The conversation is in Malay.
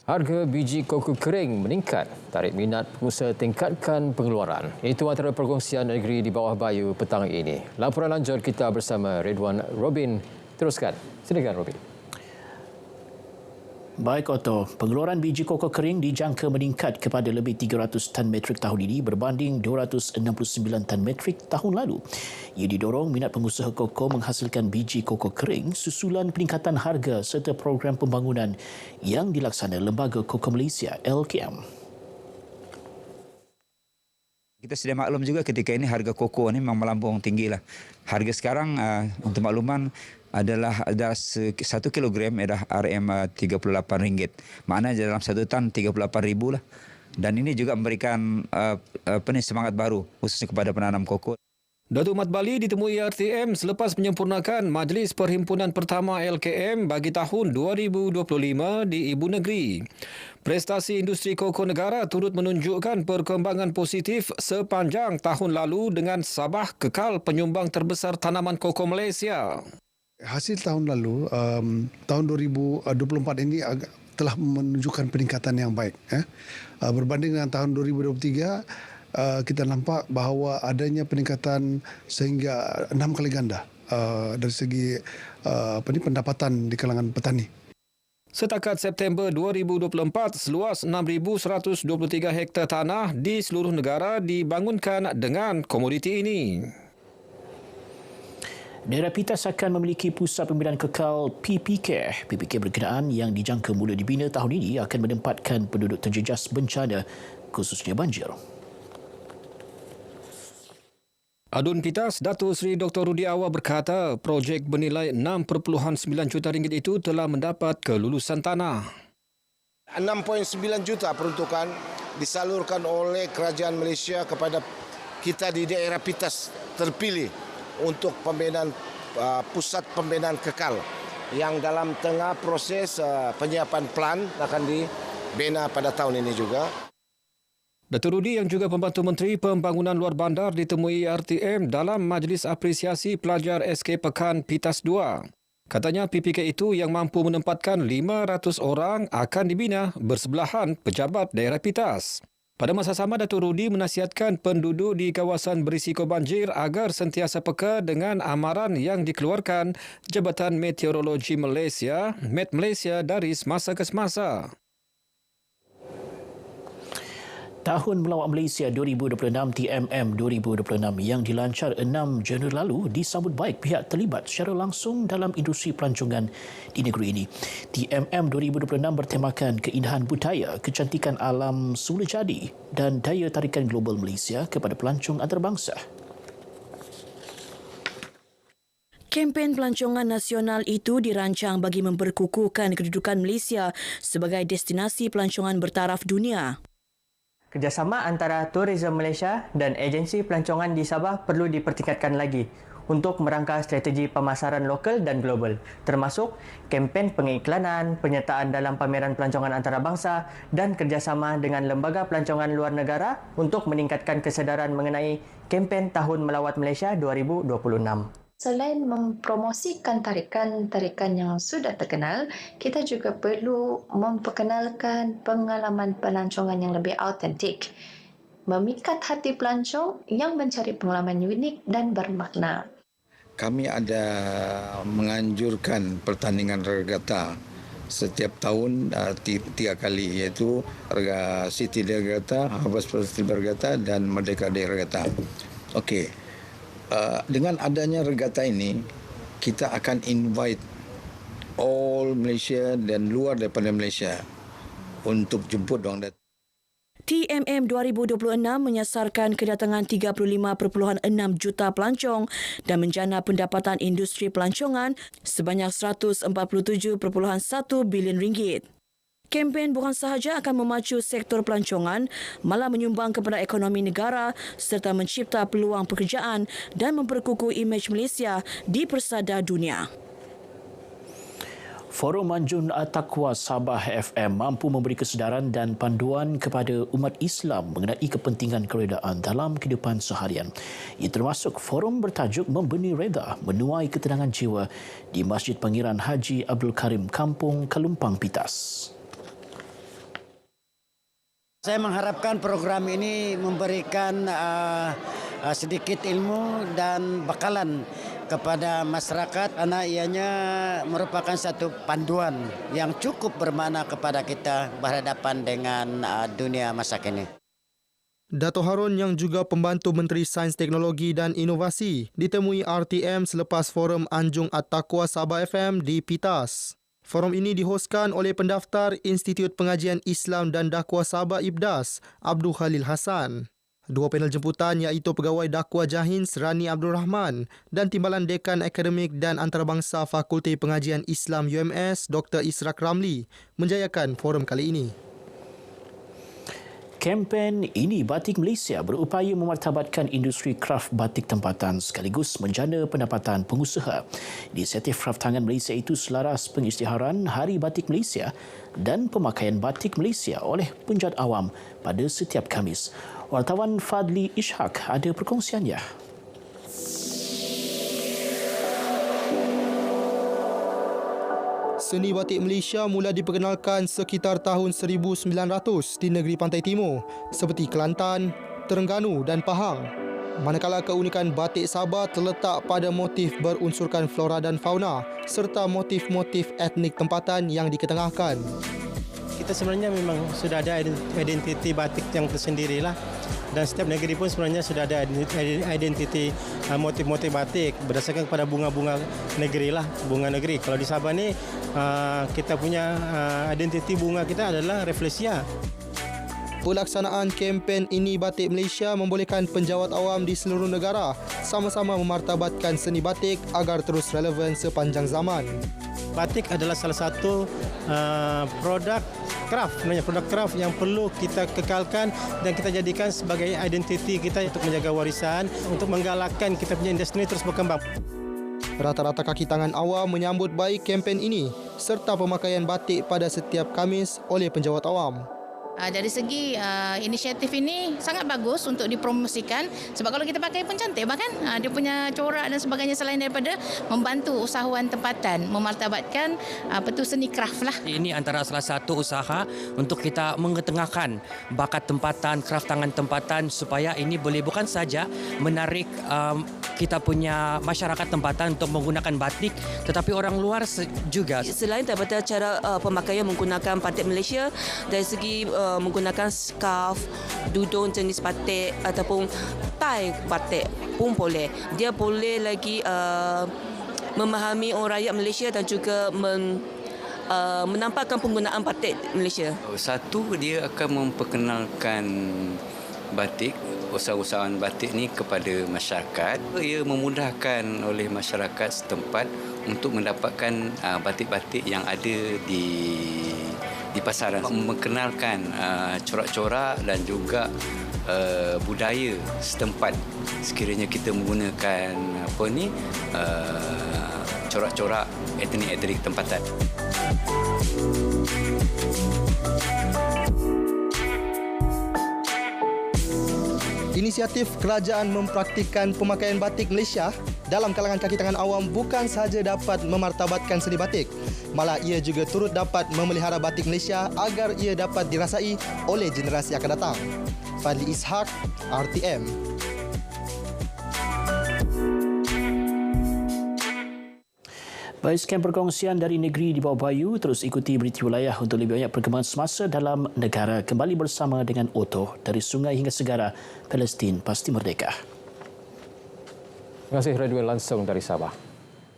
Harga biji koko kering meningkat. Tarik minat pengusaha tingkatkan pengeluaran. Itu antara perkongsian negeri di bawah bayu petang ini. Laporan lanjut kita bersama Ridwan Robin. Teruskan. Silakan Robin. Baik Otto, pengeluaran biji koko kering dijangka meningkat kepada lebih 300 tan metrik tahun ini berbanding 269 tan metrik tahun lalu. Ia didorong minat pengusaha koko menghasilkan biji koko kering susulan peningkatan harga serta program pembangunan yang dilaksana Lembaga Koko Malaysia LKM. Kita sudah maklum juga ketika ini harga koko ini memang melambung tinggi lah. Harga sekarang untuk makluman adalah 1 kilogram adalah RM38. Maknanya dalam 1 tan 38,000 lah. Dan ini juga memberikan semangat baru khususnya kepada penanam koko. Datuk Mat Bali ditemui RTM selepas menyempurnakan Majlis Perhimpunan Pertama LKM bagi tahun 2025 di Ibu Negeri. Prestasi industri koko negara turut menunjukkan perkembangan positif sepanjang tahun lalu dengan Sabah kekal penyumbang terbesar tanaman koko Malaysia. Hasil tahun lalu, tahun 2024 ini telah menunjukkan peningkatan yang baik. Berbanding dengan tahun 2023, kita nampak bahawa adanya peningkatan sehingga 6 kali ganda dari segi pendapatan di kalangan petani. Setakat September 2024, seluas 6,123 hektar tanah di seluruh negara dibangunkan dengan komoditi ini. Daerah Pitas akan memiliki pusat pembinaan kekal PPK. PPK berkenaan yang dijangka mula dibina tahun ini akan menempatkan penduduk terjejas bencana khususnya banjir. Adun Pitas, Datuk Seri Dr. Rudi Awar berkata projek bernilai RM6.9 juta itu telah mendapat kelulusan tanah. 6.9 juta peruntukan disalurkan oleh Kerajaan Malaysia kepada kita di daerah Pitas terpilih untuk pembinaan pusat pembinaan kekal yang dalam tengah proses penyiapan plan akan dibina pada tahun ini juga. Datuk Rudi yang juga Pembantu Menteri Pembangunan Luar Bandar ditemui RTM dalam Majlis Apresiasi Pelajar SK Pekan Pitas 2. Katanya PPK itu yang mampu menempatkan 500 orang akan dibina bersebelahan pejabat daerah Pitas. Pada masa sama, Datuk Rudi menasihatkan penduduk di kawasan berisiko banjir agar sentiasa peka dengan amaran yang dikeluarkan Jabatan Meteorologi Malaysia, Met Malaysia dari semasa ke semasa. Tahun Melawat Malaysia 2026 TMM 2026 yang dilancar 6 Januari lalu disambut baik pihak terlibat secara langsung dalam industri pelancongan di negeri ini. TMM 2026 bertemakan keindahan budaya, kecantikan alam semula jadi dan daya tarikan global Malaysia kepada pelancong antarabangsa. Kempen pelancongan nasional itu dirancang bagi memperkukuhkan kedudukan Malaysia sebagai destinasi pelancongan bertaraf dunia. Kerjasama antara Tourism Malaysia dan agensi pelancongan di Sabah perlu dipertingkatkan lagi untuk merangka strategi pemasaran lokal dan global, termasuk kempen pengiklanan, penyertaan dalam pameran pelancongan antarabangsa dan kerjasama dengan lembaga pelancongan luar negara untuk meningkatkan kesedaran mengenai kempen Tahun Melawat Malaysia 2026. Selain mempromosikan tarikan-tarikan yang sudah terkenal, kita juga perlu memperkenalkan pengalaman pelancongan yang lebih autentik, memikat hati pelancong yang mencari pengalaman unik dan bermakna. Kami ada menganjurkan pertandingan regata setiap tahun 3 kali, iaitu City Day Regata, Harvest Festival Regata dan Merdeka Day Regata. Okey. Dengan adanya regata ini, kita akan invite all Malaysia dan luar daripada Malaysia untuk jemput orang datang. TMM 2026 menyasarkan kedatangan 35.6 juta pelancong dan menjana pendapatan industri pelancongan sebanyak RM147.1 bilion. Kempen bukan sahaja akan memacu sektor pelancongan, malah menyumbang kepada ekonomi negara serta mencipta peluang pekerjaan dan memperkukuh imej Malaysia di persada dunia. Forum Manjun At-Taqwa Sabah FM mampu memberi kesedaran dan panduan kepada umat Islam mengenai kepentingan keredaan dalam kehidupan seharian. Ia termasuk forum bertajuk Membeni Reda Menuai Ketenangan Jiwa di Masjid Pangeran Haji Abdul Karim, Kampung Kalumpang, Pitas. Saya mengharapkan program ini memberikan sedikit ilmu dan bekalan kepada masyarakat karena ianya merupakan satu panduan yang cukup bermakna kepada kita berhadapan dengan dunia masa kini. Dato' Harun yang juga pembantu Menteri Sains Teknologi dan Inovasi ditemui RTM selepas forum Anjung At-Taqwa Sabah FM di Pitas. Forum ini dihoskan oleh pendaftar Institut Pengajian Islam dan Dakwah Sabah IBDAS, Abdul Khalil Hassan. Dua panel jemputan iaitu Pegawai Dakwah Jahins Rani Abdul Rahman dan Timbalan Dekan Akademik dan Antarabangsa Fakulti Pengajian Islam UMS Dr. Israk Ramli menjayakan forum kali ini. Kempen Ini Batik Malaysia berupaya memartabatkan industri kraf batik tempatan sekaligus menjana pendapatan pengusaha. Inisiatif kraf tangan Malaysia itu selaras pengisytiharan Hari Batik Malaysia dan pemakaian batik Malaysia oleh penjahat awam pada setiap Khamis. Wartawan Fadli Ishak ada perkongsiannya. Seni batik Malaysia mula diperkenalkan sekitar tahun 1900 di negeri Pantai Timur seperti Kelantan, Terengganu dan Pahang. Manakala keunikan batik Sabah terletak pada motif berunsurkan flora dan fauna serta motif-motif etnik tempatan yang diketengahkan. Kita sebenarnya memang sudah ada identiti batik yang tersendirilah. Dan setiap negeri pun sebenarnya sudah ada identiti motif-motif batik berdasarkan kepada bunga-bunga negeri lah, bunga negeri. Kalau di Sabah ni kita punya identiti bunga kita adalah Rafflesia. Pelaksanaan kempen Ini Batik Malaysia membolehkan penjawat awam di seluruh negara sama-sama memartabatkan seni batik agar terus relevan sepanjang zaman. Batik adalah salah satu produk craft yang perlu kita kekalkan dan kita jadikan sebagai identiti kita untuk menjaga warisan, untuk menggalakkan kita punya industri terus berkembang. Rata-rata kaki tangan awam menyambut baik kempen ini serta pemakaian batik pada setiap Khamis oleh penjawat awam. Dari segi inisiatif ini sangat bagus untuk dipromosikan sebab kalau kita pakai pun cantik bahkan dia punya corak dan sebagainya selain daripada membantu usahawan tempatan memartabatkan seni kraft lah. Ini antara salah satu usaha untuk kita mengetengahkan bakat tempatan, kraft tangan tempatan supaya ini boleh bukan saja menarik kita punya masyarakat tempatan untuk menggunakan batik tetapi orang luar juga. Selain daripada cara pemakaian menggunakan batik Malaysia dari segi menggunakan scarf, dudung jenis batik ataupun tie batik pun boleh. Dia boleh lagi memahami orang rakyat Malaysia dan juga menampakkan penggunaan batik Malaysia. Satu, dia akan memperkenalkan batik, usahawan batik ni kepada masyarakat. Ia memudahkan oleh masyarakat setempat untuk mendapatkan batik-batik yang ada di pasaran, mengenalkan corak-corak dan juga budaya setempat sekiranya kita menggunakan corak-corak etnik-etnik tempatan. Inisiatif kerajaan mempraktikkan pemakaian batik Malaysia dalam kalangan kaki tangan awam bukan sahaja dapat memartabatkan seni batik, malah ia juga turut dapat memelihara batik Malaysia agar ia dapat dirasai oleh generasi akan datang. Fadli Ishak, RTM. Baik, sekian perkongsian dari negeri di bawah Bayu. Terus ikuti berita wilayah untuk lebih banyak perkembangan semasa dalam negara. Kembali bersama dengan Otto dari sungai hingga segara, Palestin pasti merdeka. Terima kasih, Radio langsung dari Sabah.